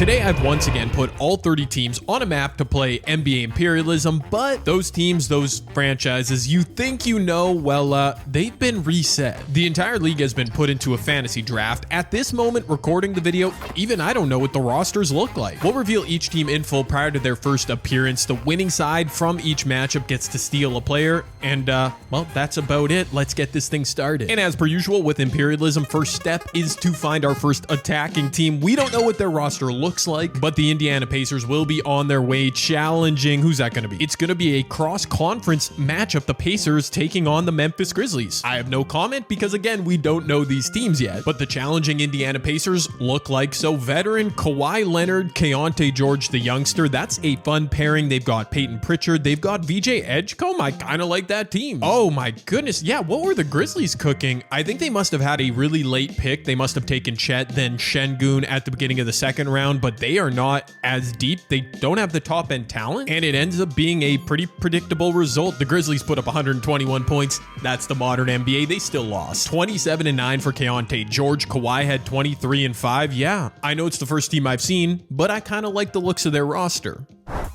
Today I've once again put all 30 teams on a map to play NBA Imperialism, but those teams, those franchises you think you know, well, they've been reset. The entire league has been put into a fantasy draft. At this moment recording the video, even I don't know what the rosters look like. We'll reveal each team in full prior to their first appearance. The winning side from each matchup gets to steal a player, and well, that's about it. Let's get this thing started. And as per usual with Imperialism, first step is to find our first attacking team. We don't know what their roster looks like, but the Indiana Pacers will be on their way challenging. Who's that going to be? It's going to be a cross-conference matchup. The Pacers taking on the Memphis Grizzlies. I have no comment because, again, we don't know these teams yet, but the challenging Indiana Pacers look like so. Veteran Kawhi Leonard, Keontae George, the youngster. That's a fun pairing. They've got Peyton Pritchard. They've got VJ Edgecombe. I kind of like that team. Oh my goodness. Yeah, what were the Grizzlies cooking? I think they must have had a really late pick. They must have taken Chet, then Şengün at the beginning of the second round, but they are not as deep. They don't have the top end talent, and it ends up being a pretty predictable result. The Grizzlies put up 121 points. That's the modern NBA. They still lost. 27-9 for Keontae George. Kawhi had 23-5. Yeah, I know it's the first team I've seen, but I kind of like the looks of their roster.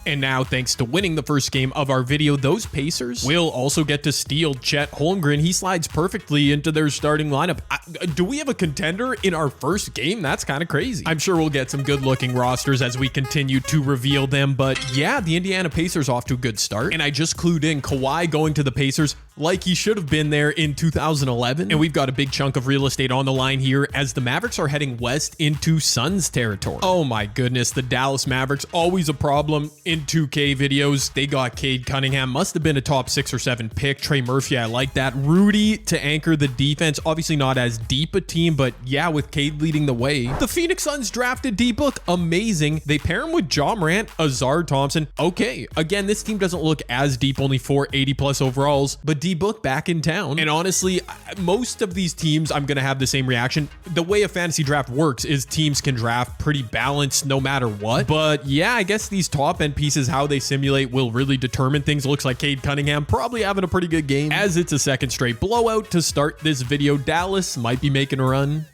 And now, thanks to winning the first game of our video, those Pacers will also get to steal Chet Holmgren. He slides perfectly into their starting lineup. Do we have a contender in our first game? That's kind of crazy. I'm sure we'll get some good-looking rosters as we continue to reveal them, but yeah, the Indiana Pacers off to a good start. And I just clued in Kawhi going to the Pacers like he should have been there in 2011. And we've got a big chunk of real estate on the line here as the Mavericks are heading west into Suns territory. Oh my goodness, the Dallas Mavericks, always a problem in 2K videos. They got Cade Cunningham, must have been a top 6 or 7 pick. Trey Murphy, I like that. Rudy to anchor the defense. Obviously not as deep a team, but yeah, with Cade leading the way. The Phoenix Suns drafted D-Book, amazing. They pair him with Ja Morant, Azar Thompson. Okay, again, this team doesn't look as deep, only 480 plus overalls, but D-Book back in town. And honestly, most of these teams, I'm gonna have the same reaction. The way a fantasy draft works is teams can draft pretty balanced no matter what. But yeah, I guess these top end pieces, how they simulate will really determine things. Looks like Cade Cunningham probably having a pretty good game as it's a second straight blowout to start this video. Dallas might be making a run.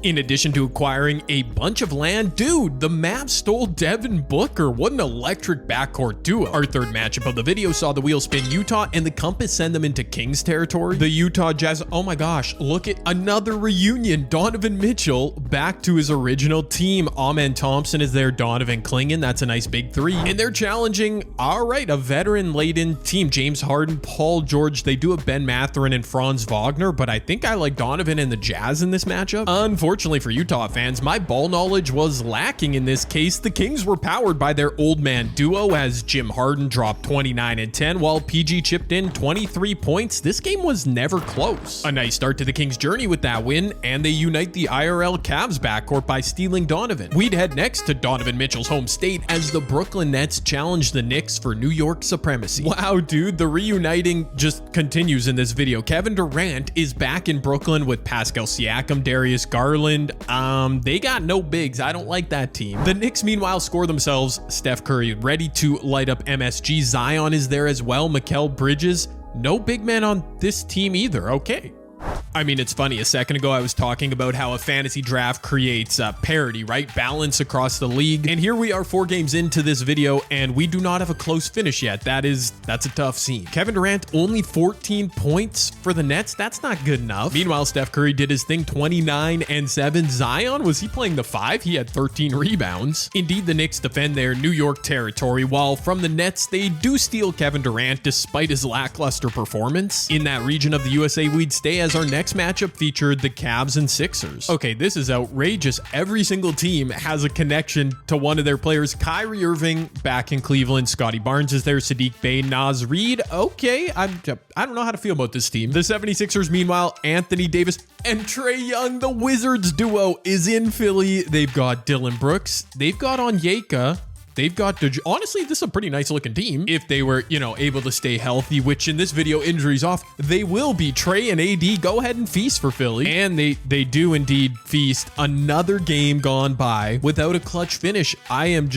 In addition to acquiring a bunch of land, dude, the Mavs stole Devin Booker. What an electric backcourt duo. Our third matchup of the video saw the wheel spin Utah and the compass send them into Kings territory. The Utah Jazz, oh my gosh, look at another reunion. Donovan Mitchell back to his original team. Amen Thompson is there, Donovan Clingan. That's a nice big three. And they're challenging, all right, a veteran-laden team. James Harden, Paul George. They do have Ben Mathurin and Franz Wagner, but I think I like Donovan and the Jazz in this matchup. Unfortunately for Utah fans, my ball knowledge was lacking in this case. The Kings were powered by their old man duo as Jim Harden dropped 29 and 10 while PG chipped in 23 points. This game was never close. A nice start to the Kings' journey with that win, and they unite the IRL Cavs backcourt by stealing Donovan. We'd head next to Donovan Mitchell's home state as the Brooklyn Nets challenge the Knicks for New York supremacy. Wow, dude, the reuniting just continues in this video. Kevin Durant is back in Brooklyn with Pascal Siakam, Darius Garland. They got no bigs. I don't like that team. The Knicks, meanwhile, score themselves. Steph Curry ready to light up MSG. Zion is there as well. Mikal Bridges. No big man on this team either. Okay. I mean, it's funny. A second ago, I was talking about how a fantasy draft creates parity, right? Balance across the league. And here we are 4 games into this video, and we do not have a close finish yet. That's a tough scene. Kevin Durant, only 14 points for the Nets. That's not good enough. Meanwhile, Steph Curry did his thing, 29 and 7. Zion, was he playing the 5? He had 13 rebounds. Indeed, the Knicks defend their New York territory, while from the Nets, they do steal Kevin Durant despite his lackluster performance. In that region of the USA, we'd stay as our next matchup featured the Cavs and Sixers. Okay, this is outrageous. Every single team has a connection to one of their players. Kyrie Irving back in Cleveland. Scotty Barnes is there. Sadiq Bey, Naz Reid. Okay, I don't know how to feel about this team. The 76ers, meanwhile, Anthony Davis and Trae Young, the Wizards duo, is in Philly. They've got Dylan Brooks. They've got Onyeka. They've got, honestly, this is a pretty nice looking team. If they were, able to stay healthy, which in this video, injuries off, they will be. Trey and AD, go ahead and feast for Philly. And they do indeed feast. Another game gone by without a clutch finish. I am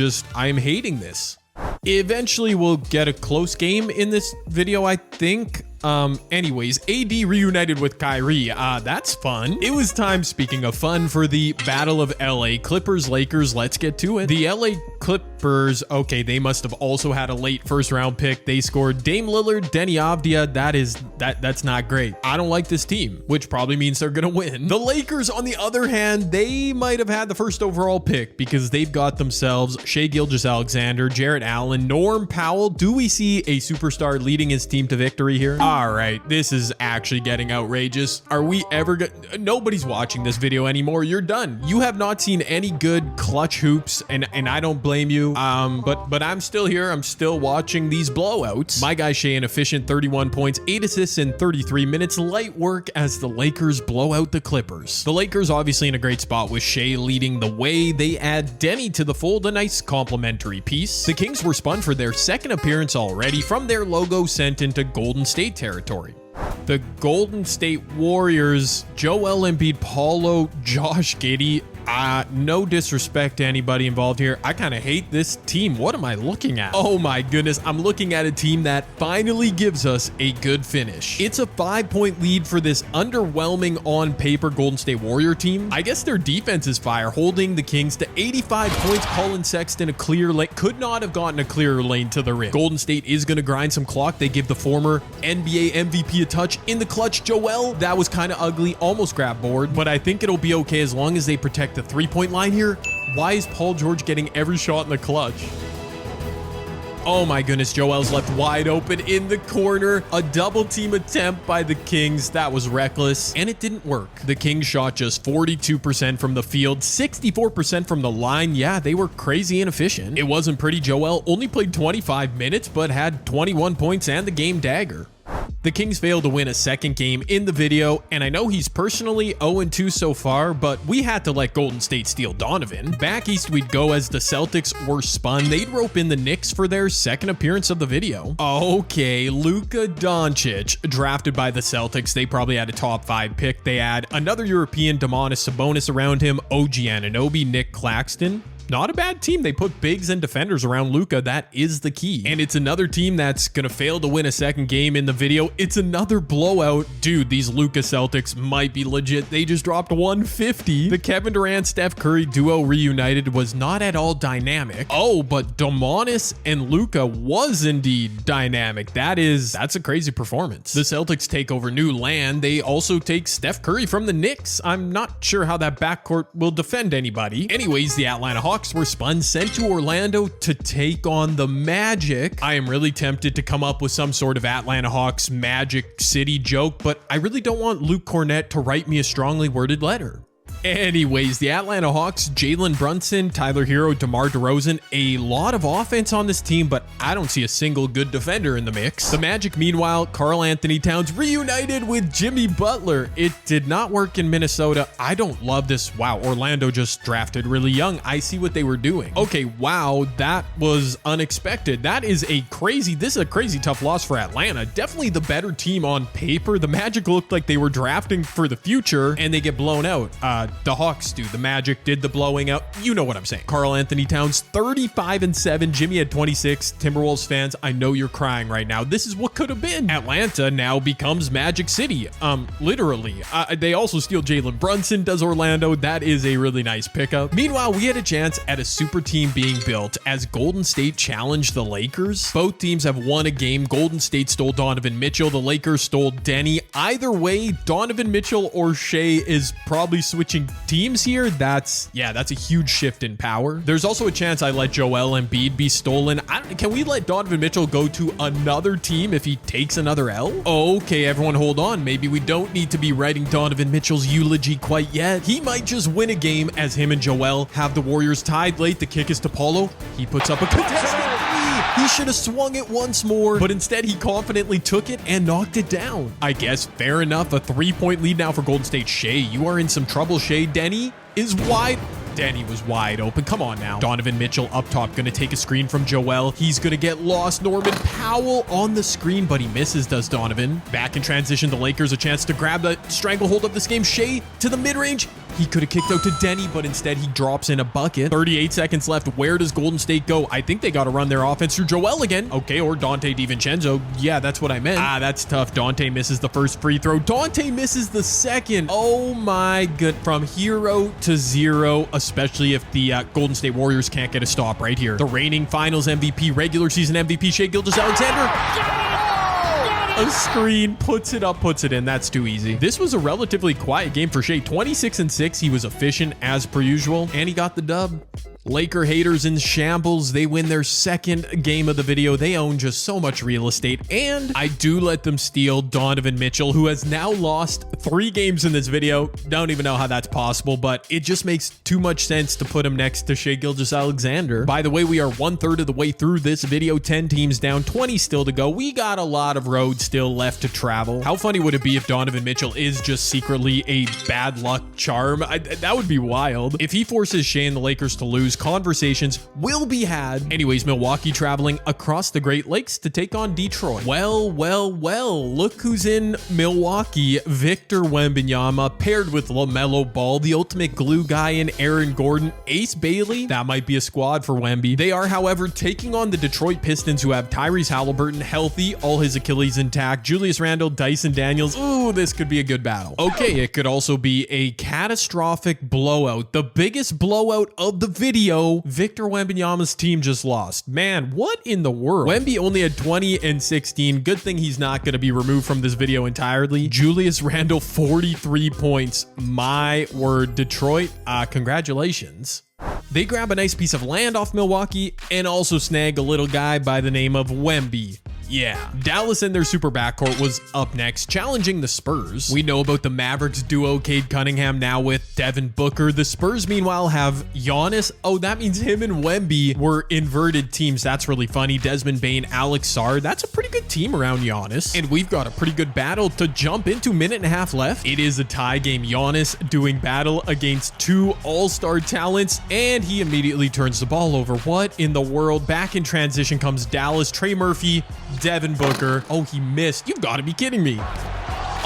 hating this. Eventually, we'll get a close game in this video, I think. Anyways, AD reunited with Kyrie. That's fun. It was time, speaking of fun, for the Battle of LA. Clippers, Lakers, let's get to it. The LA Clippers, okay, they must have also had a late first round pick. They scored Dame Lillard, Denny Avdia. That's not great. I don't like this team, which probably means they're gonna win. The Lakers, on the other hand, they might have had the first overall pick because they've got themselves Shai Gilgeous-Alexander, Jarrett Allen, Norm Powell. Do we see a superstar leading his team to victory here? All right, this is actually getting outrageous. Are we ever nobody's watching this video anymore. You're done. You have not seen any good clutch hoops, and I don't blame you. But I'm still here. I'm still watching these blowouts. My guy Shai, an efficient 31 points, 8 assists in 33 minutes. Light work as the Lakers blow out the Clippers. The Lakers obviously in a great spot with Shai leading the way. They add Denny to the fold, a nice complimentary piece. The Kings were spun for their second appearance already from their logo sent into Golden State territory. The Golden State Warriors, Joel Embiid, Paulo, Josh Giddey. No disrespect to anybody involved here. I kind of hate this team. What am I looking at? Oh my goodness. I'm looking at a team that finally gives us a good finish. It's a 5-point lead for this underwhelming on paper Golden State Warrior team. I guess their defense is fire, holding the Kings to 85 points. Colin Sexton, a clear lane, could not have gotten a clearer lane to the rim. Golden State is going to grind some clock. They give the former NBA MVP a touch in the clutch. Joel, that was kind of ugly. Almost grabbed board, but I think it'll be okay as long as they protect the 3-point line here. Why is Paul George getting every shot in the clutch? Oh my goodness, Joel's left wide open in the corner. A double team attempt by the Kings. That was reckless, and it didn't work. The Kings shot just 42% from the field, 64% from the line. Yeah, they were crazy inefficient. It wasn't pretty. Joel only played 25 minutes, but had 21 points and the game dagger. The Kings failed to win a second game in the video, and I know he's personally 0-2 so far, but we had to let Golden State steal Donovan. Back east we'd go as the Celtics were spun. They'd rope in the Knicks for their second appearance of the video. Okay, Luka Doncic, drafted by the Celtics. They probably had a top 5 pick. They had another European, Domantas Sabonis, around him, OG Anunoby, Nick Claxton. Not a bad team. They put bigs and defenders around Luka. That is the key. And it's another team that's going to fail to win a second game in the video. It's another blowout. Dude, these Luka Celtics might be legit. They just dropped 150. The Kevin Durant, Steph Curry duo reunited was not at all dynamic. Oh, but Domantas and Luka was indeed dynamic. That's a crazy performance. The Celtics take over new land. They also take Steph Curry from the Knicks. I'm not sure how that backcourt will defend anybody. Anyways, the Atlanta Hawks were spun, sent to Orlando to take on the Magic. I am really tempted to come up with some sort of Atlanta Hawks Magic City joke, but I really don't want Luke Cornett to write me a strongly worded letter. Anyways, the Atlanta Hawks, Jalen Brunson, Tyler Hero, DeMar DeRozan, a lot of offense on this team, but I don't see a single good defender in the mix. The Magic, meanwhile, Karl Anthony Towns reunited with Jimmy Butler. It did not work in Minnesota. I don't love this. Wow, Orlando just drafted really young. I see what they were doing. Okay, wow, that was unexpected. This is a crazy tough loss for Atlanta. Definitely the better team on paper. The Magic looked like they were drafting for the future, and they get blown out. The Hawks do. The Magic did the blowing out. You know what I'm saying. Karl Anthony Towns, 35-7. Jimmy had 26. Timberwolves fans, I know you're crying right now. This is what could have been. Atlanta now becomes Magic City. Literally. They also steal Jalen Brunson, does Orlando. That is a really nice pickup. Meanwhile, we had a chance at a super team being built as Golden State challenged the Lakers. Both teams have won a game. Golden State stole Donovan Mitchell. The Lakers stole Denny. Either way, Donovan Mitchell or Shai is probably switching teams here. That's a huge shift in power. There's also a chance I let Joel Embiid be stolen. Can we let Donovan Mitchell go to another team if he takes another L? Okay, everyone hold on. Maybe we don't need to be writing Donovan Mitchell's eulogy quite yet. He might just win a game as him and Joel have the Warriors tied late. The kick is to Paulo. He puts up a contested three. He should have swung it once more, but instead he confidently took it and knocked it down. I guess fair enough. A 3-point lead now for Golden State. Shai, you are in some trouble. Shai, Denny is wide. Denny was wide open. Come on now. Donovan Mitchell up top, going to take a screen from Joel. He's going to get lost. Norman Powell on the screen, but he misses, does Donovan. Back in transition, the Lakers a chance to grab the stranglehold of this game. Shai to the mid-range. He could have kicked out to Denny, but instead he drops in a bucket. 38 seconds left. Where does Golden State go? I think they got to run their offense through Joel again. Okay, or Dante DiVincenzo. Yeah, that's what I meant. That's tough. Dante misses the first free throw. Dante misses the second. Oh my god. From hero to zero, especially if the Golden State Warriors can't get a stop right here. The reigning finals MVP, regular season MVP, Shai Gilgeous-Alexander. A screen, puts it up, puts it in. That's too easy. This was a relatively quiet game for Shai. 26-6. He was efficient as per usual, and he got the dub. Laker haters in shambles. They win their second game of the video. They own just so much real estate, and I do let them steal Donovan Mitchell, who has now lost 3 games in this video. Don't even know how that's possible, but it just makes too much sense to put him next to Shai Gilgeous-Alexander. By the way, we are 1/3 of the way through this video. 10 teams down, 20 still to go. We got a lot of road still left to travel. How funny would it be if Donovan Mitchell is just secretly a bad luck charm? That would be wild. If he forces Shai and the Lakers to lose, conversations will be had. Anyways, Milwaukee traveling across the Great Lakes to take on Detroit. Well, look who's in Milwaukee. Victor Wembanyama paired with LaMelo Ball, the ultimate glue guy in Aaron Gordon. Ace Bailey, that might be a squad for Wemby. They are, however, taking on the Detroit Pistons, who have Tyrese Halliburton healthy, all his Achilles intact, Julius Randle, Dyson Daniels. Ooh, this could be a good battle. Okay, it could also be a catastrophic blowout, the biggest blowout of the video. Victor Wembanyama's team just lost. Man, what in the world? Wemby only had 20 and 16. Good thing he's not going to be removed from this video entirely. Julius Randle, 43 points. My word, Detroit, congratulations. They grab a nice piece of land off Milwaukee and also snag a little guy by the name of Wemby. Yeah, Dallas and their super backcourt was up next, challenging the Spurs. We know about the Mavericks duo, Cade Cunningham, now with Devin Booker. The Spurs, meanwhile, have Giannis. Oh, that means him and Wemby were inverted teams. That's really funny. Desmond Bane, Alex Sarr. That's a pretty good team around Giannis. And we've got a pretty good battle to jump into. Minute and a half left. It is a tie game. Giannis doing battle against 2 all-star talents, and he immediately turns the ball over. What in the world? Back in transition comes Dallas. Trey Murphy, Devin Booker. Oh, he missed. You've got to be kidding me.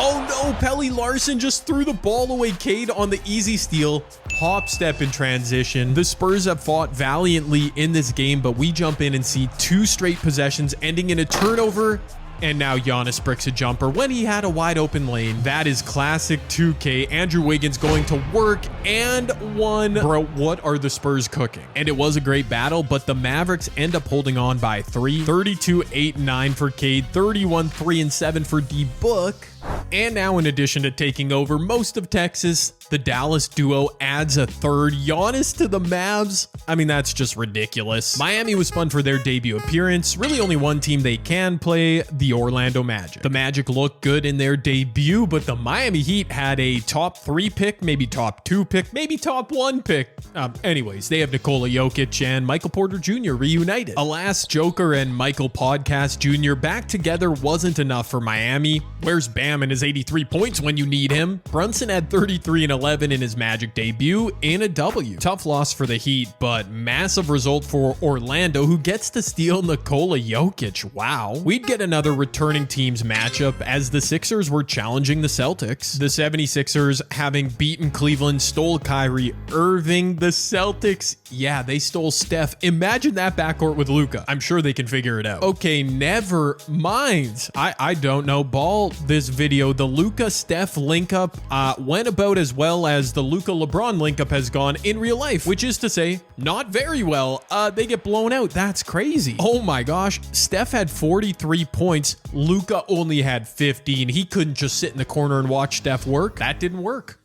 Oh no, Pelly Larson just threw the ball away. Cade on the easy steal. Hop step in transition. The Spurs have fought valiantly in this game, but we jump in and see 2 straight possessions ending in a turnover. And now Giannis bricks a jumper when he had a wide open lane. That is classic 2K. Andrew Wiggins going to work and one. Bro, what are the Spurs cooking? And it was a great battle, but the Mavericks end up holding on by 3. 32-8-9 for Cade. 31-3-7 for D-Book. And now, in addition to taking over most of Texas, the Dallas duo adds a third. Giannis to the Mavs. I mean, that's just ridiculous. Miami was fun for their debut appearance. Really only one team they can play, the Orlando Magic. The Magic looked good in their debut, but the Miami Heat had a top 3 pick, maybe top 2 pick, maybe top 1 pick. Anyways, they have Nikola Jokic and Michael Porter Jr. reunited. Alas, Joker and Michael Podcast Jr. back together wasn't enough for Miami. Where's Bam and his 83 points when you need him? Brunson had 33 and 11 in his Magic debut in a W. Tough loss for the Heat, but massive result for Orlando, who gets to steal Nikola Jokic. Wow. We'd get another returning teams matchup as the Sixers were challenging the Celtics. The 76ers, having beaten Cleveland, stole Kyrie Irving. The Celtics, yeah, they stole Steph. Imagine that backcourt with Luka. I'm sure they can figure it out. Okay, never mind. I don't know. Ball this video. The Luka-Steph link-up went about as well as the Luka-LeBron link-up has gone in real life, which is to say, not very well. They get blown out. That's crazy. Oh my gosh. Steph had 43 points. Luka only had 15. He couldn't just sit in the corner and watch Steph work. That didn't work.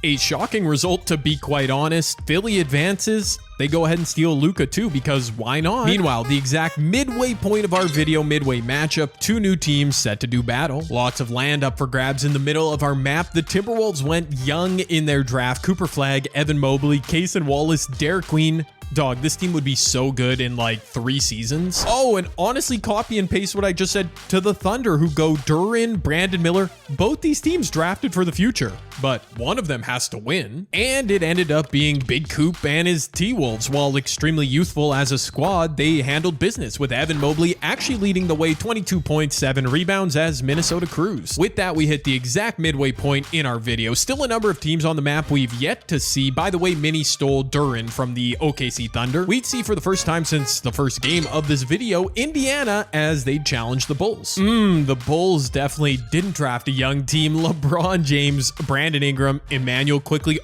A shocking result, to be quite honest. Philly advances. They go ahead and steal Luka too, because why not? Meanwhile, the exact midway point of our video, midway matchup, 2 new teams set to do battle. Lots of land up for grabs in the middle of our map. The Timberwolves went young in their draft. Cooper Flagg, Evan Mobley, Cason Wallace, Derek Queen. Dog, this team would be so good in like 3 seasons. Oh, and honestly, copy and paste what I just said to the Thunder, who go Duran, Brandon Miller. Both these teams drafted for the future, but one of them has to win. And it ended up being Big Coop and his T-Wolves. While extremely youthful as a squad, they handled business, with Evan Mobley actually leading the way, 22.7 rebounds as Minnesota cruise. With that, we hit the exact midway point in our video. Still a number of teams on the map we've yet to see. By the way, Minnie stole Duran from the OKC Thunder. We'd see for the first time since the first game of this video, Indiana as they challenge the Bulls. The Bulls definitely didn't draft a young team. LeBron James, Brandon Ingram, Emmanuel Quickly,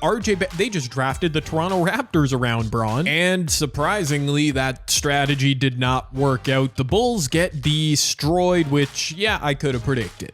they just drafted the Toronto Raptors around Bron. And surprisingly, that strategy did not work out. The Bulls get destroyed, which, yeah, I could have predicted.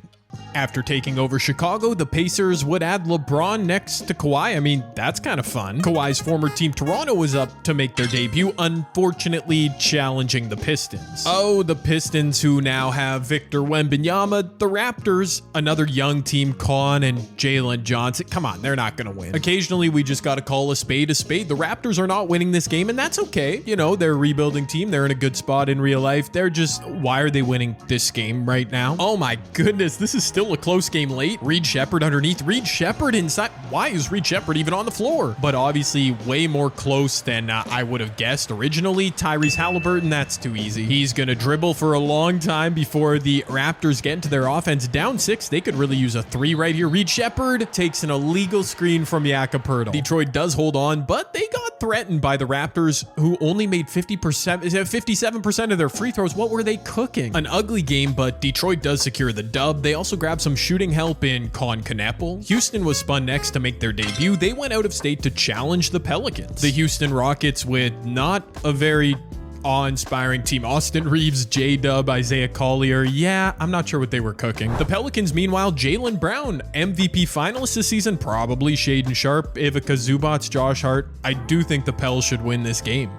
After taking over Chicago, the Pacers would add LeBron next to Kawhi. I mean, that's kind of fun. Kawhi's former team Toronto was up to make their debut, unfortunately challenging the Pistons. Oh, the Pistons, who now have Victor Wembanyama. The Raptors, another young team, Con and Jalen Johnson. Come on, they're not going to win. Occasionally, we just got to call a spade a spade. The Raptors are not winning this game, and that's okay. You know, they're a rebuilding team. They're in a good spot in real life. They're just, why are they winning this game right now? Oh my goodness, this is still a close game late. Reed Shepherd underneath. Reed Shepherd inside. Why is Reed Shepherd even on the floor? But obviously way more close than I would have guessed originally. Tyrese Halliburton, that's too easy. He's going to dribble for a long time before the Raptors get into their offense. Down 6, they could really use a 3 right here. Reed Shepherd takes an illegal screen from Jakob Poeltl. Detroit does hold on, but they got threatened by the Raptors, who only made 57% of their free throws. What were they cooking? An ugly game, but Detroit does secure the dub. They also grabbed some shooting help in Con Kneppel. Houston was spun next to make their debut. They went out of state to challenge the Pelicans. The Houston Rockets, with not a very awe-inspiring team. Austin Reeves, J-Dub, Isaiah Collier. Yeah, I'm not sure what they were cooking. The Pelicans, meanwhile, Jaylen Brown, MVP finalist this season, probably Shaedon Sharpe, Ivica Zubac, Josh Hart. I do think the Pels should win this game.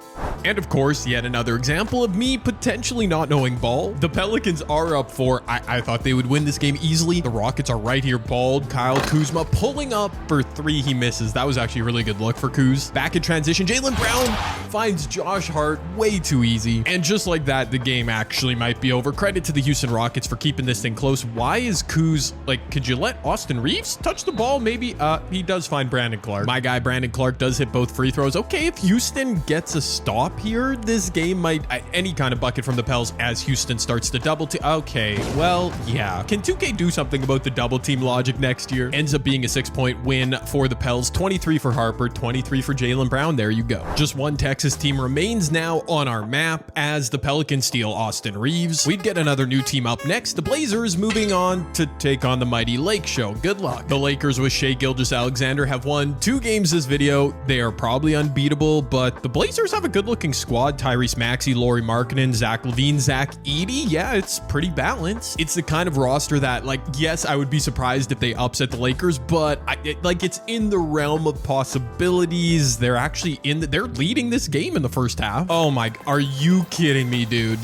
And of course, yet another example of me potentially not knowing ball. The Pelicans are up 4. I thought they would win this game easily. The Rockets are right here. Bald Kyle Kuzma pulling up for 3. He misses. That was actually a really good look for Kuz. Back in transition, Jaylen Brown finds Josh Hart way too easy. And just like that, the game actually might be over. Credit to the Houston Rockets for keeping this thing close. Why is Kuz, like, could you let Austin Reeves touch the ball? Maybe. He does find Brandon Clark. My guy, Brandon Clark, does hit both free throws. Okay, if Houston gets a stop here, this game might, any kind of bucket from the Pels as Houston starts to double team. Okay, well, yeah. Can 2K do something about the double team logic next year? Ends up being a 6-point win for the Pels. 23 for Harper, 23 for Jaylen Brown. There you go. Just one Texas team remains now on our map as the Pelicans steal Austin Reeves. We'd get another new team up next. The Blazers moving on to take on the mighty Lake Show. Good luck. The Lakers with Shai Gilgeous-Alexander have won 2 games this video. They are probably unbeatable, but the Blazers have a good looking squad. Tyrese Maxey, Lauri Markkanen, Zach LaVine, Zach Edey. Yeah, it's pretty balanced. It's the kind of roster that, like, yes, I would be surprised if they upset the Lakers, but it's in the realm of possibilities. They're actually they're leading this game in the first half. Oh my, are you kidding me, dude?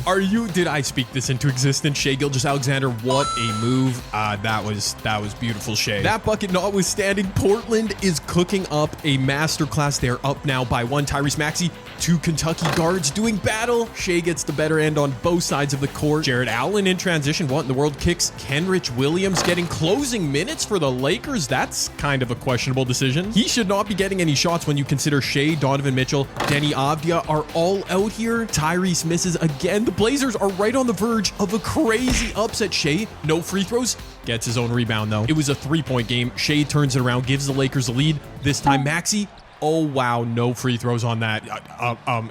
Did I speak this into existence? Shai Gilgeous-Alexander, what a move. That was beautiful, Shai. That bucket notwithstanding, Portland is cooking up a masterclass. They're up now by 1. Tyrese Maxey, 2 Kentucky guards doing battle. Shai gets the better end on both sides of the court. Jared Allen in transition. What in the world? Kicks Kenrich Williams, getting closing minutes for the Lakers. That's kind of a questionable decision. He should not be getting any shots when you consider Shai, Donovan Mitchell, Denny Avdia are all out here. Tyrese misses again. The Blazers are right on the verge of a crazy upset. Shai, no free throws. Gets his own rebound though. It was a 3-point game. Shai turns it around, gives the Lakers a lead. This time Maxey. Oh, wow. No free throws on that.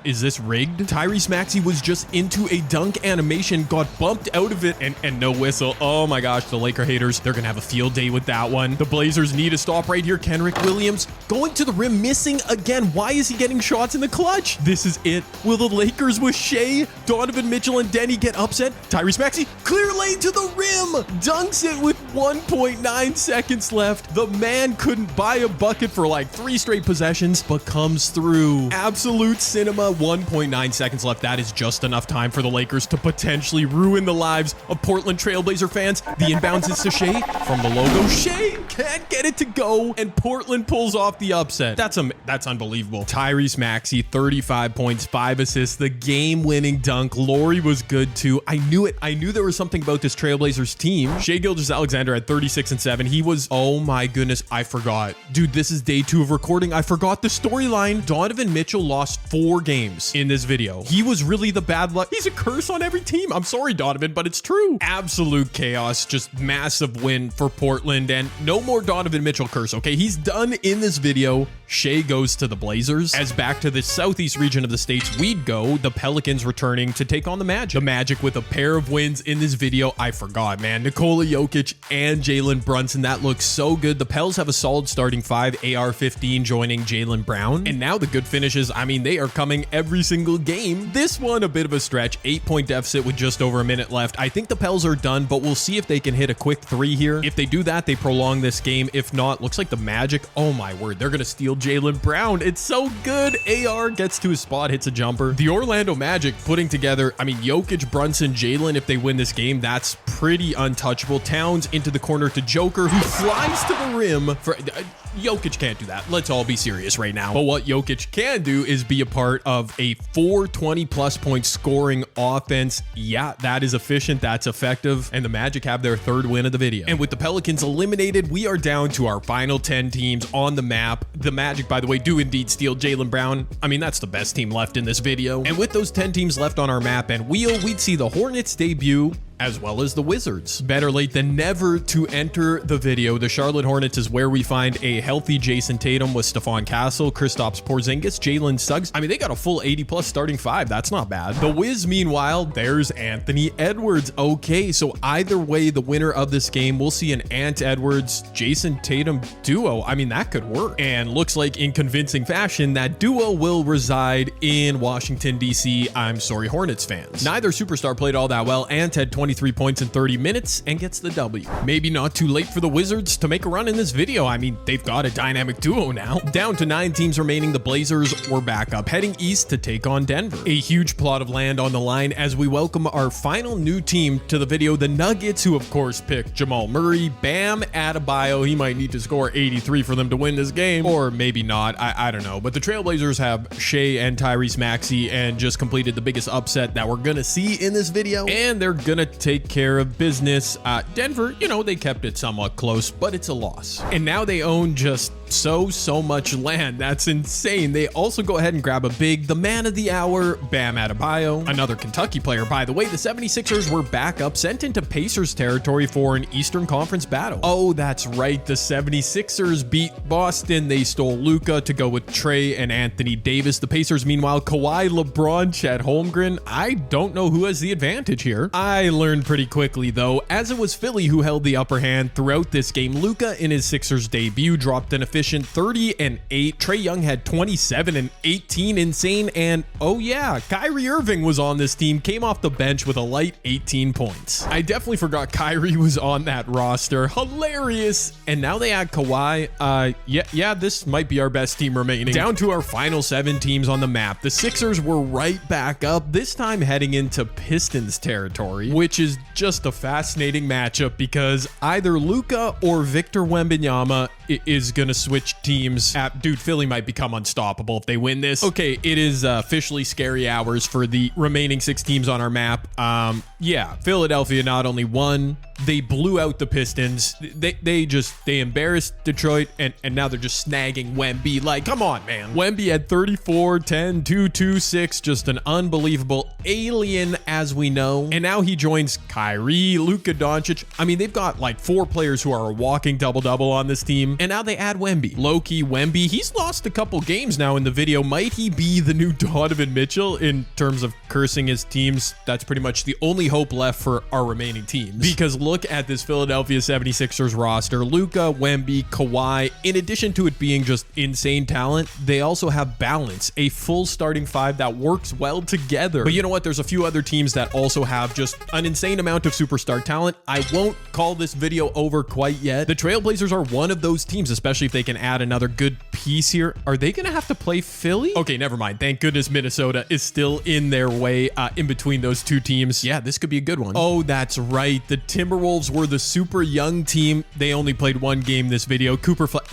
Is this rigged? Tyrese Maxey was just into a dunk animation, got bumped out of it, and no whistle. Oh my gosh, the Laker haters, they're going to have a field day with that one. The Blazers need a stop right here. Kenrich Williams going to the rim, missing again. Why is he getting shots in the clutch? This is it. Will the Lakers with Shai, Donovan Mitchell, and Denny get upset? Tyrese Maxey, clear lane to the rim, dunks it with 1.9 seconds left. The man couldn't buy a bucket for like 3 straight possessions, but comes through. Absolute cinema. 1.9 seconds left. That is just enough time for the Lakers to potentially ruin the lives of Portland Trailblazer fans. The inbounds is to Shai from the logo. Shai can't get it to go, and Portland pulls off the upset. That's unbelievable. Tyrese Maxey, 35 points, 5 assists, the game-winning dunk. Laurie was good too. I knew it. I knew there was something about this Trailblazers team. Shai Gilgeous-Alexander at 36 and 7. He was, oh my goodness, I forgot. Dude, this is day 2 of recording. I forgot the storyline. Donovan Mitchell lost 4 games in this video. He was really the bad luck. He's a curse on every team. I'm sorry, Donovan, but it's true. Absolute chaos. Just massive win for Portland, and no more Donovan Mitchell curse, okay? He's done in this video. Shai goes to the Blazers. As back to the southeast region of the states we'd go, the Pelicans returning to take on the Magic. The Magic with a pair of wins in this video. I forgot, man. Nikola Jokic and Jalen Brunson. That looks so good. The Pels have a solid starting 5. AR-15 joining Jaylen Brown. And now the good finishes, I mean, they are coming every single game. This one, a bit of a stretch. 8-point deficit with just over a minute left. I think the Pels are done, but we'll see if they can hit a quick 3 here. If they do that, they prolong this game. If not, looks like the Magic, oh my word, they're going to steal Jaylen Brown. It's so good. AR gets to his spot, hits a jumper. The Orlando Magic putting together, I mean, Jokic, Brunson, Jalen, if they win this game, that's pretty untouchable. Towns into the corner to Joker, who flies to the rim for... Jokic can't do that. Let's all be serious right now. But what Jokic can do is be a part of a 420-plus point scoring offense. Yeah, that is efficient. That's effective. And the Magic have their 3rd win of the video. And with the Pelicans eliminated, we are down to our final 10 teams on the map. The Magic, by the way, do indeed steal Jaylen Brown. I mean, that's the best team left in this video. And with those 10 teams left on our map and wheel, we'd see the Hornets debut, as well as the Wizards. Better late than never to enter the video. The Charlotte Hornets is where we find a healthy Jason Tatum with Stephon Castle, Kristaps Porzingis, Jalen Suggs. I mean, they got a full 80-plus starting 5. That's not bad. The Wiz, meanwhile, there's Anthony Edwards. Okay, so either way, the winner of this game, we'll see an Ant Edwards, Jason Tatum duo. I mean, that could work. And looks like in convincing fashion, that duo will reside in Washington, D.C. I'm sorry, Hornets fans. Neither superstar played all that well. Ant had 23 points in 30 minutes and gets the W. Maybe not too late for the Wizards to make a run in this video. I mean, they've got a dynamic duo now. Down to 9 teams remaining, the Blazers were back up, heading east to take on Denver. A huge plot of land on the line as we welcome our final new team to the video, the Nuggets, who of course picked Jamal Murray, Bam Adebayo. He might need to score 83 for them to win this game, or maybe not. I don't know. But the Trailblazers have Shai and Tyrese Maxey and just completed the biggest upset that we're gonna see in this video, and they're gonna take care of business. Denver, you know, they kept it somewhat close, but it's a loss. And now they own just so much land. That's insane. They also go ahead and grab a big, the man of the hour, Bam Adebayo, another Kentucky player, by the way. The 76ers were back up, sent into Pacers territory for an Eastern Conference battle. Oh, that's right. The 76ers beat Boston. They stole Luka to go with Trey and Anthony Davis. The Pacers, meanwhile, Kawhi, LeBron, Chet Holmgren. I don't know who has the advantage here. I learned pretty quickly, though, as it was Philly who held the upper hand throughout this game. Luka, in his Sixers debut, dropped an efficient 30 and 8. Trae Young had 27 and 18. Insane. And oh yeah, Kyrie Irving was on this team, came off the bench with a light 18 points. I definitely forgot Kyrie was on that roster. Hilarious. And now they add Kawhi. Yeah, this might be our best team remaining. Down to our final 7 teams on the map. The Sixers were right back up, this time heading into Pistons territory, which is just a fascinating matchup because either Luka or Victor Wembanyama is gonna switch teams. Dude, Philly might become unstoppable if they win this. Okay, it is officially scary hours for the remaining 6 teams on our map. Yeah, Philadelphia not only won, they blew out the Pistons. They embarrassed Detroit, and now they're just snagging Wemby. Like, come on, man. Wemby had 34, 10, 2, 2, 6. Just an unbelievable alien, as we know. And now he joins Kyrie, Luka Doncic. I mean, they've got like 4 players who are a walking double-double on this team. And now they add Wemby. Low-key Wemby, he's lost a couple games now in the video. Might he be the new Donovan Mitchell in terms of cursing his teams? That's pretty much the only hope left for our remaining teams. Because look at this Philadelphia 76ers roster. Luka, Wemby, Kawhi. In addition to it being just insane talent, they also have balance. A full starting 5 that works well together. But you know what? There's a few other teams that also have just an insane amount of superstar talent. I won't call this video over quite yet. The Trailblazers are one of those teams, especially if they can add another good piece here. Are they going to have to play Philly? Okay, never mind. Thank goodness Minnesota is still in their way in between those 2 teams. Yeah, this could be a good one. Oh, that's right. The Timberwolves Timberwolves were the super young team. They only played one game this video.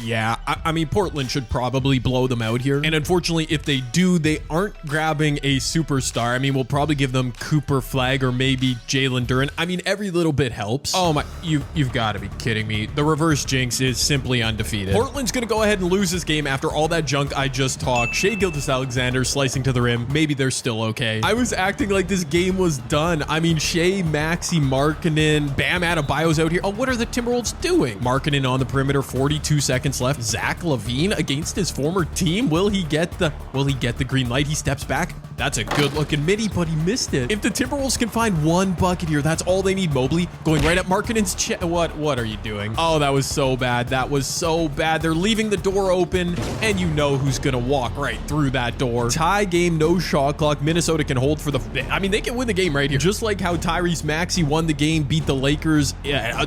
Yeah, I mean, Portland should probably blow them out here. And unfortunately, if they do, they aren't grabbing a superstar. I mean, we'll probably give them Cooper Flag or maybe Jalen Duren. I mean, every little bit helps. Oh my, you've got to be kidding me. The reverse jinx is simply undefeated. Portland's going to go ahead and lose this game after all that junk I just talked. Shai Gilgeous-Alexander slicing to the rim. Maybe they're still okay. I was acting like this game was done. I mean, Shai, Maxey, Markkanen, Bam Adebayo's out here. Oh, what are the Timberwolves doing? Markkanen on the perimeter, 42 seconds left. Zach LaVine against his former team. Will he get the green light? He steps back. That's a good looking midi, but he missed it. If the Timberwolves can find one bucket here, that's all they need. Mobley going right at Markkanen's chest. What are you doing? Oh, that was so bad. That was so bad. They're leaving the door open, and you know who's gonna walk right through that door. Tie game, no shot clock. Minnesota can hold for I mean, they can win the game right here. Just like how Tyrese Maxey won the game, beat the Lakers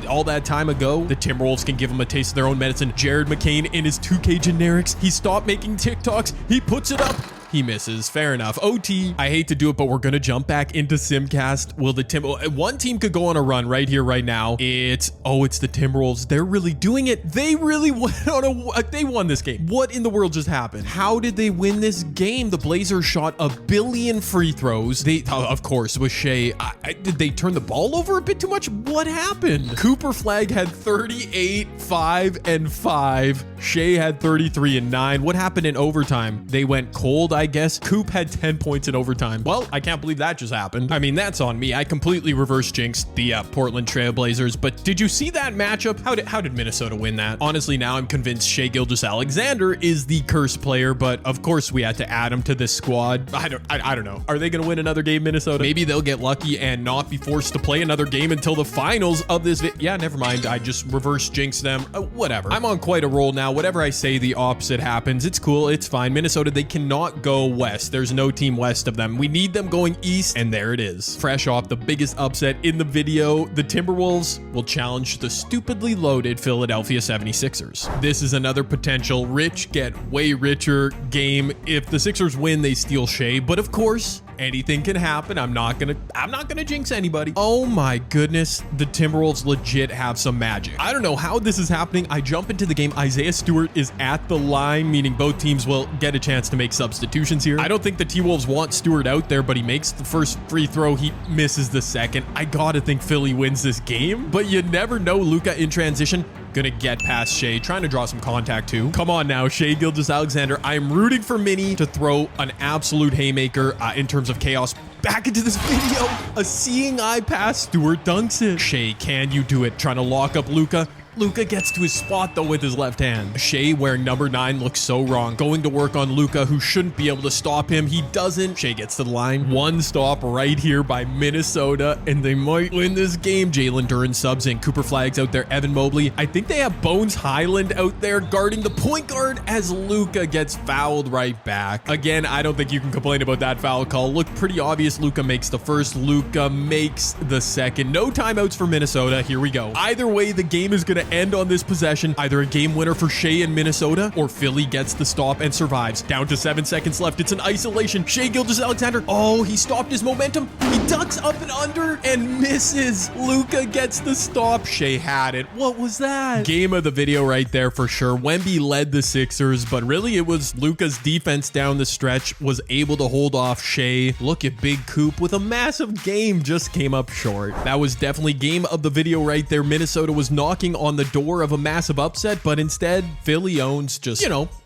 all that time ago. The Timberwolves can give them a taste of their own medicine. Jared McCain in his 2K generics. He stopped making TikToks. He puts it up. He misses. Fair enough. OT. I hate to do it, but we're going to jump back into Simcast. Will the one team could go on a run right here, right now. It's the Timberwolves. They're really doing it. They really went on they won this game. What in the world just happened? How did they win this game? The Blazers shot a billion free throws. Of course, with Shai. Did they turn the ball over a bit too much? What happened? Cooper Flag had 38, 5, and 5. Shai had 33 and 9. What happened in overtime? They went cold, I guess. Coop had 10 points in overtime. Well, I can't believe that just happened. I mean, that's on me. I completely reverse jinxed the Portland Trailblazers, but did you see that matchup? How did Minnesota win that? Honestly, now I'm convinced Shai Gilgeous-Alexander is the cursed player, but of course we had to add him to this squad. I don't know. Are they going to win another game, Minnesota? Maybe they'll get lucky and not be forced to play another game until the finals of this. Yeah, never mind. I just reverse jinxed them. Whatever. I'm on quite a roll now. Whatever I say, the opposite happens. It's cool. It's fine. Minnesota, they cannot go west. There's no team west of them. We need them going east, and there it is. Fresh off the biggest upset in the video, the Timberwolves will challenge the stupidly loaded Philadelphia 76ers. This is another potential rich get way richer game. If the Sixers win, they steal Shai, but of course, anything can happen. I'm not gonna jinx anybody. Oh my goodness, the Timberwolves legit have some magic. I don't know how this is happening. I jump into the game. Isaiah Stewart is at the line, meaning both teams will get a chance to make substitutions here. I don't think the T-Wolves want Stewart out there, but he makes the first free throw. He misses the second. I gotta think Philly wins this game, but you never know. Luka in transition. Gonna get past Shai, trying to draw some contact too. Come on now, Shai Gilgeous-Alexander. I'm rooting for Minnie to throw an absolute haymaker in terms of chaos. Back into this video. A seeing eye pass. Stewart dunks it. Shai, can you do it? Trying to lock up Luka. Luka gets to his spot though with his left hand. Shai wearing number 9 looks so wrong. Going to work on Luka, who shouldn't be able to stop him. He doesn't. Shai gets to the line. One stop right here by Minnesota, and they might win this game. Jalen Duren subs in. Cooper Flag's out there. Evan Mobley. I think they have Bones Highland out there guarding the point guard as Luka gets fouled right back. Again, I don't think you can complain about that foul call. Looked pretty obvious. Luka makes the first. Luka makes the second. No timeouts for Minnesota. Here we go. Either way, the game is going to end on this possession. Either a game winner for Shai in Minnesota, or Philly gets the stop and survives. Down to 7 seconds left. It's an isolation. Shai Gilgeous-Alexander. Oh, he stopped his momentum. He ducks up and under and misses. Luka gets the stop. Shai had it. What was that? Game of the video right there for sure. Wemby led the Sixers, but really it was Luka's defense down the stretch was able to hold off Shai. Look at Big Coop with a massive game, just came up short. That was definitely game of the video right there. Minnesota was knocking on the door of a massive upset, but instead Philly owns just,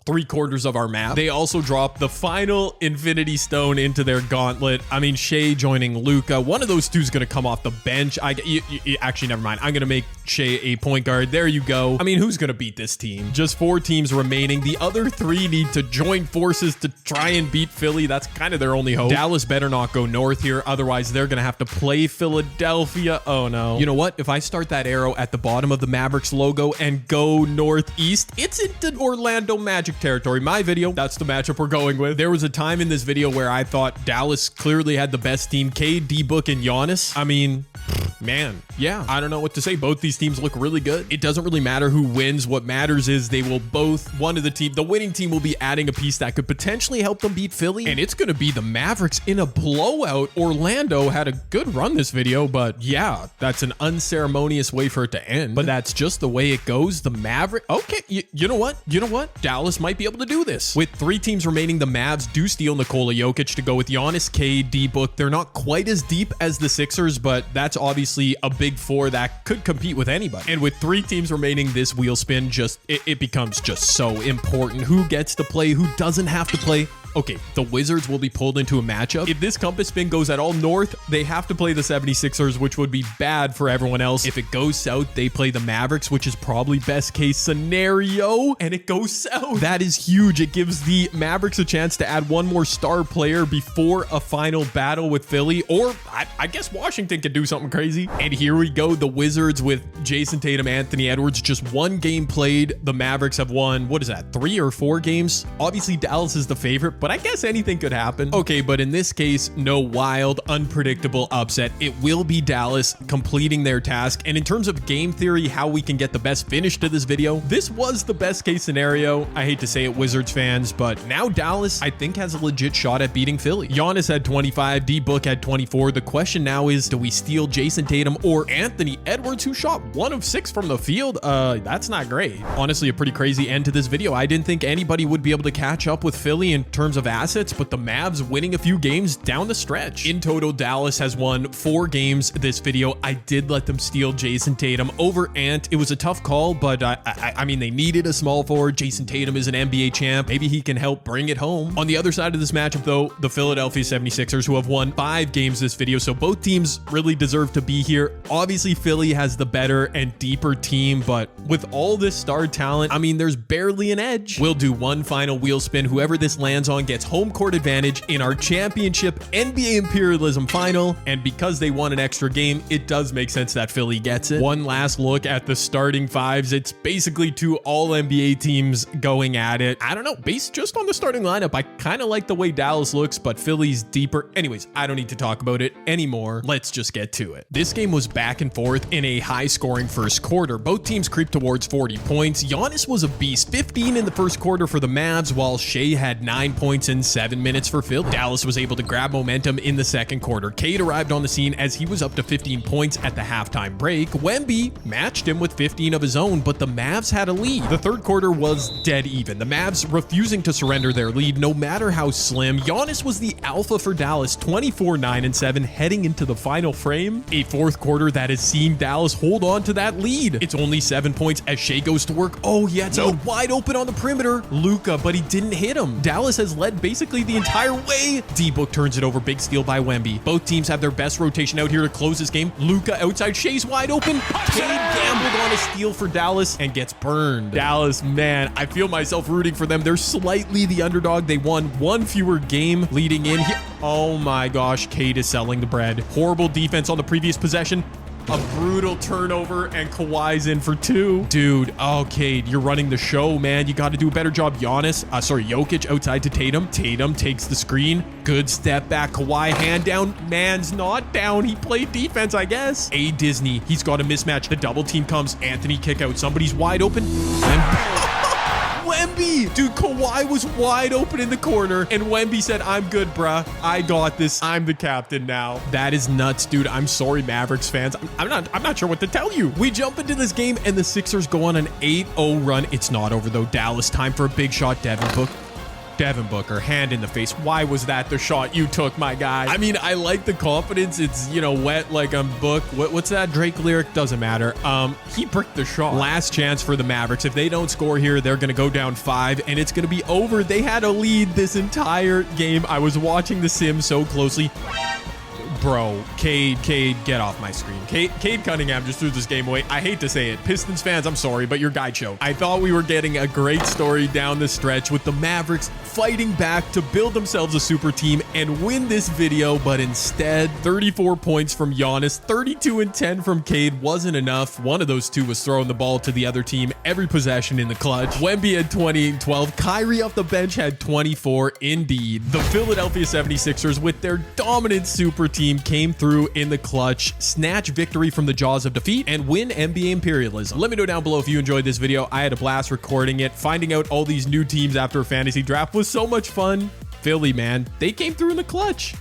3/4 of our map. They also dropped the final Infinity Stone into their gauntlet. I mean, Shai joining Luka. One of those two is going to come off the bench. Actually, never mind. I'm going to make Shai a point guard. There you go. I mean, who's going to beat this team? Just 4 teams remaining. The other 3 need to join forces to try and beat Philly. That's kind of their only hope. Dallas better not go north here. Otherwise, they're going to have to play Philadelphia. Oh, no. You know what? If I start that arrow at the bottom of the Mavericks logo and go northeast, it's into Orlando Magic territory. My video, that's the matchup we're going with. There was a time in this video where I thought Dallas clearly had the best team. KD, Book, and Giannis. I mean, man, yeah, I don't know what to say. Both these teams look really good. It doesn't really matter who wins. What matters is they will both, the winning team will be adding a piece that could potentially help them beat Philly, and it's going to be the Mavericks in a blowout. Orlando had a good run this video, but yeah, that's an unceremonious way for it to end. But that's just the way it goes. The Mavericks, okay, you know what? Dallas might be able to do this. With 3 teams remaining, the Mavs do steal Nikola Jokic to go with Giannis, Cade, D-Book. They're not quite as deep as the Sixers, but that's obviously a big 4 that could compete with anybody. And with 3 teams remaining, this wheel spin it becomes just so important. Who gets to play? Who doesn't have to play? Okay, the Wizards will be pulled into a matchup. If this compass spin goes at all north, they have to play the 76ers, which would be bad for everyone else. If it goes south, they play the Mavericks, which is probably best case scenario, and it goes south. That is huge. It gives the Mavericks a chance to add one more star player before a final battle with Philly, or I guess Washington could do something crazy. And here we go, the Wizards with Jason Tatum, Anthony Edwards, just 1 game played. The Mavericks have won, what is that, 3 or 4 games? Obviously, Dallas is the favorite, but I guess anything could happen. Okay, but in this case, no wild, unpredictable upset. It will be Dallas completing their task. And in terms of game theory, how we can get the best finish to this video, this was the best case scenario. I hate to say it, Wizards fans, but now Dallas, I think, has a legit shot at beating Philly. Giannis had 25, D-Book had 24. The question now is, do we steal Jason Tatum or Anthony Edwards, who shot 1 of 6 from the field? That's not great. Honestly, a pretty crazy end to this video. I didn't think anybody would be able to catch up with Philly in terms of assets, but the Mavs winning a few games down the stretch. In total, Dallas has won 4 games this video. I did let them steal Jason Tatum over Ant. It was a tough call, but I mean, they needed a small forward. Jason Tatum is an NBA champ. Maybe he can help bring it home. On the other side of this matchup, though, the Philadelphia 76ers, who have won 5 games this video, so both teams really deserve to be here. Obviously, Philly has the better and deeper team, but with all this star talent, I mean, there's barely an edge. We'll do one final wheel spin. Whoever this lands on gets home court advantage in our championship NBA Imperialism final, and because they won an extra game, it does make sense that Philly gets it. One last look at the starting 5s. It's basically 2 all NBA teams going at it. I don't know, based just on the starting lineup, I kind of like the way Dallas looks, but Philly's deeper. Anyways, I don't need to talk about it anymore. Let's just get to it. This game was back and forth in a high-scoring first quarter. Both teams creeped towards 40 points. Giannis was a beast, 15 in the first quarter for the Mavs, while Shea had 9 points in 7 minutes for Philly. Dallas was able to grab momentum in the second quarter. Cade arrived on the scene as he was up to 15 points at the halftime break. Wemby matched him with 15 of his own, but the Mavs had a lead. The third quarter was dead even. The Mavs refusing to surrender their lead, no matter how slim. Giannis was the alpha for Dallas, 24, 9, and 7 heading into the final frame. A fourth quarter that has seen Dallas hold on to that lead. It's only 7 points as Shea goes to work. Oh, yeah, it's out wide open on the perimeter. Luka, but he didn't hit him. Dallas has led basically the entire way. D-Book turns it over. Big steal by Wemby. Both teams have their best rotation out here to close this game. Luka outside. Shea's wide open. Cade gambled on a steal for Dallas and gets burned. Dallas, man, I feel myself rooting for them. They're slightly the underdog. They won 1 fewer game leading in here. Oh my gosh, Cade is selling the bread. Horrible defense on the previous possession. A brutal turnover, and Kawhi's in for 2. Dude, okay, you're running the show, man. You got to do a better job. Jokic outside to Tatum. Tatum takes the screen. Good step back. Kawhi hand down. Man's not down. He played defense, I guess. A Disney. He's got a mismatch. The double team comes. Anthony kick out. Somebody's wide open. And Wemby! Dude, Kawhi was wide open in the corner, and Wemby said, I'm good, bruh. I got this. I'm the captain now. That is nuts, dude. I'm sorry, Mavericks fans. I'm not sure what to tell you. We jump into this game, and the Sixers go on an 8-0 run. It's not over, though. Dallas, time for a big shot. Devin Booker, hand in the face. Why was that the shot you took, my guy? I mean, I like the confidence. It's, wet like a book. What's that Drake lyric? Doesn't matter. He bricked the shot. Last chance for the Mavericks. If they don't score here, they're going to go down 5, and it's going to be over. They had a lead this entire game. I was watching The Sims so closely. Bro, Cade, get off my screen. Cade Cunningham just threw this game away. I hate to say it. Pistons fans, I'm sorry, but your guy choked. I thought we were getting a great story down the stretch with the Mavericks fighting back to build themselves a super team and win this video, but instead, 34 points from Giannis, 32 and 10 from Cade wasn't enough. One of those two was throwing the ball to the other team every possession in the clutch. Wemby had 20 and 12. Kyrie off the bench had 24. Indeed, the Philadelphia 76ers with their dominant super team team came through in the clutch, snatch victory from the jaws of defeat, and win NBA Imperialism. Let me know down below if you enjoyed this video. I had a blast recording it. Finding out all these new teams after a fantasy draft was so much fun. Philly, man, they came through in the clutch.